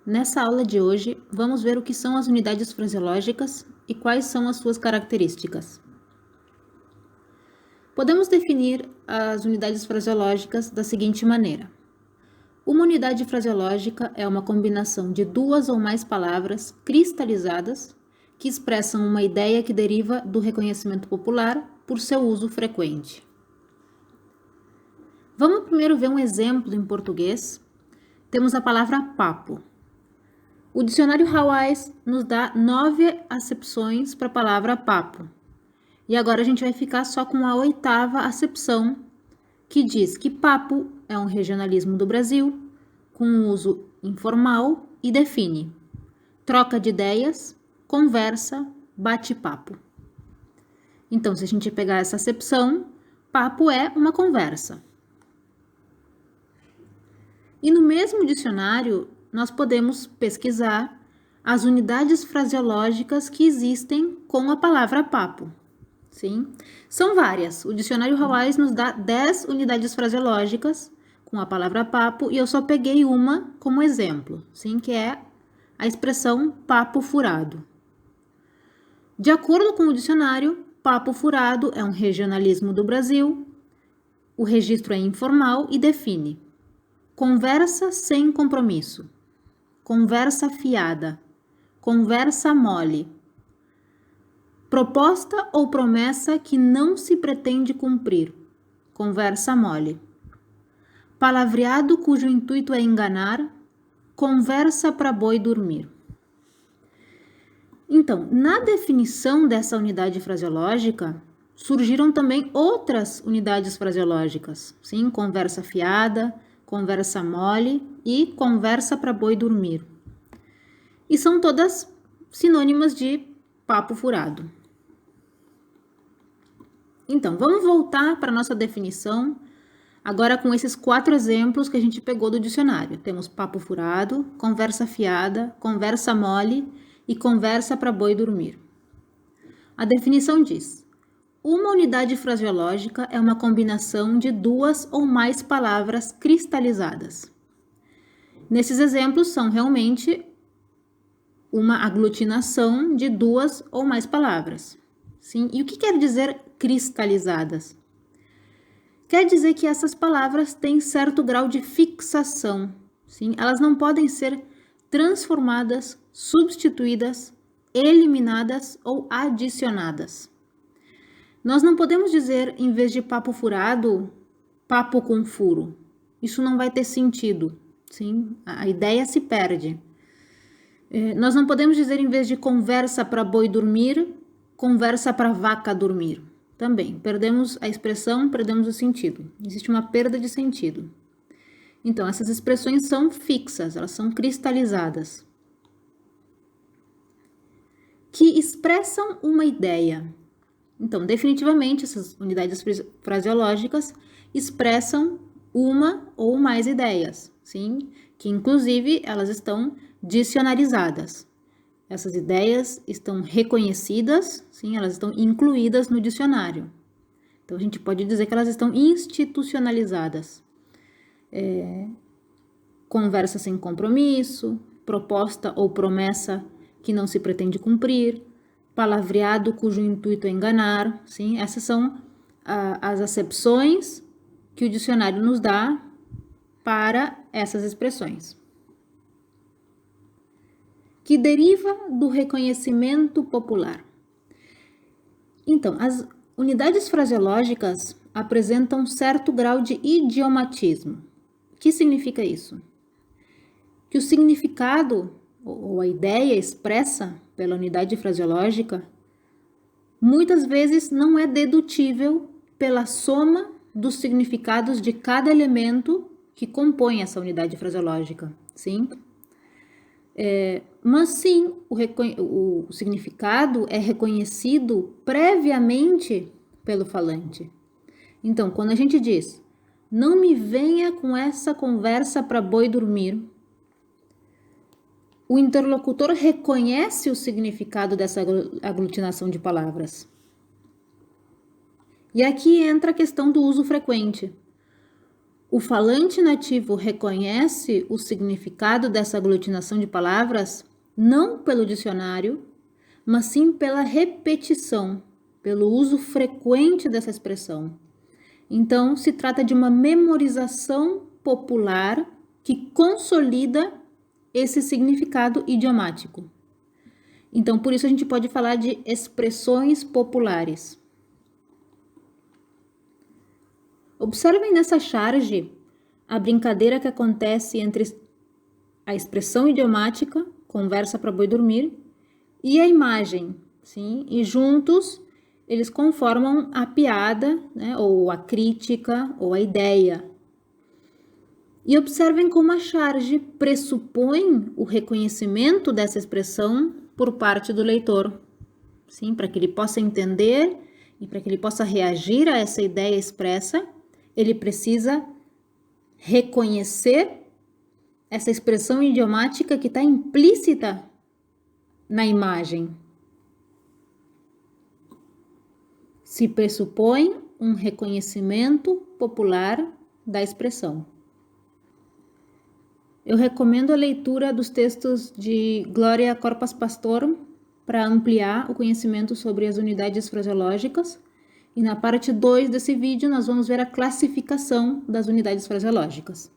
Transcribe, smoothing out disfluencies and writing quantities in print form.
Nessa aula de hoje, vamos ver o que são as unidades fraseológicas e quais são as suas características. Podemos definir as unidades fraseológicas da seguinte maneira. Uma unidade fraseológica é uma combinação de duas ou mais palavras cristalizadas que expressam uma ideia que deriva do reconhecimento popular por seu uso frequente. Vamos primeiro ver um exemplo em português. Temos a palavra papo. O dicionário Hawais nos dá 9 acepções para a palavra papo. E agora a gente vai ficar só com a 8ª acepção, que diz que papo é um regionalismo do Brasil, com uso informal e define troca de ideias, conversa, bate-papo. Então, se a gente pegar essa acepção, papo é uma conversa. E no mesmo dicionário, nós podemos pesquisar as unidades fraseológicas que existem com a palavra papo. Sim, são várias. O dicionário Hawais nos dá 10 unidades fraseológicas com a palavra papo e eu só peguei uma como exemplo, sim, que é a expressão papo furado. De acordo com o dicionário, papo furado é um regionalismo do Brasil, o registro é informal e define conversa sem compromisso, conversa fiada, conversa mole, proposta ou promessa que não se pretende cumprir, conversa mole, palavreado cujo intuito é enganar, conversa para boi dormir. Então, na definição dessa unidade fraseológica, surgiram também outras unidades fraseológicas, sim, conversa fiada, conversa mole e conversa para boi dormir. E são todas sinônimas de papo furado. Então, vamos voltar para a nossa definição, agora com esses 4 exemplos que a gente pegou do dicionário. Temos papo furado, conversa fiada, conversa mole e conversa para boi dormir. A definição diz: uma unidade fraseológica é uma combinação de 2 ou mais palavras cristalizadas. Nesses exemplos, são realmente uma aglutinação de 2 ou mais palavras. Sim? E o que quer dizer cristalizadas? Quer dizer que essas palavras têm certo grau de fixação. Sim? Elas não podem ser transformadas, substituídas, eliminadas ou adicionadas. Nós não podemos dizer, em vez de papo furado, papo com furo. Isso não vai ter sentido. Sim? A ideia se perde. Nós não podemos dizer, em vez de conversa para boi dormir, conversa para vaca dormir. Também, perdemos a expressão, perdemos o sentido. Existe uma perda de sentido. Então, essas expressões são fixas, elas são cristalizadas, que expressam uma ideia. Então, definitivamente, essas unidades fraseológicas expressam uma ou mais ideias, sim? Que, inclusive, elas estão dicionarizadas. Essas ideias estão reconhecidas, sim, elas estão incluídas no dicionário. Então, a gente pode dizer que elas estão institucionalizadas. Conversa sem compromisso, proposta ou promessa que não se pretende cumprir, palavreado cujo intuito é enganar, sim, essas são as acepções que o dicionário nos dá para essas expressões. Que deriva do reconhecimento popular. Então, as unidades fraseológicas apresentam certo grau de idiomatismo. O que significa isso? Que o significado ou a ideia expressa pela unidade fraseológica muitas vezes não é dedutível pela soma dos significados de cada elemento que compõe essa unidade fraseológica, sim? Mas sim, o significado é reconhecido previamente pelo falante. Então, quando a gente diz, não me venha com essa conversa para boi dormir, o interlocutor reconhece o significado dessa aglutinação de palavras. E aqui entra a questão do uso frequente. O falante nativo reconhece o significado dessa aglutinação de palavras não pelo dicionário, mas sim pela repetição, pelo uso frequente dessa expressão. Então, se trata de uma memorização popular que consolida esse significado idiomático. Então, por isso a gente pode falar de expressões populares. Observem nessa charge a brincadeira que acontece entre a expressão idiomática, conversa para boi dormir, e a imagem, sim? E juntos eles conformam a piada, né? Ou a crítica, ou a ideia. E observem como a charge pressupõe o reconhecimento dessa expressão por parte do leitor, sim? Para que ele possa entender e para que ele possa reagir a essa ideia expressa, ele precisa reconhecer essa expressão idiomática que está implícita na imagem. Se pressupõe um reconhecimento popular da expressão. Eu recomendo a leitura dos textos de Glória Corpas Pastor para ampliar o conhecimento sobre as unidades fraseológicas. E na parte 2 desse vídeo, nós vamos ver a classificação das unidades fraseológicas.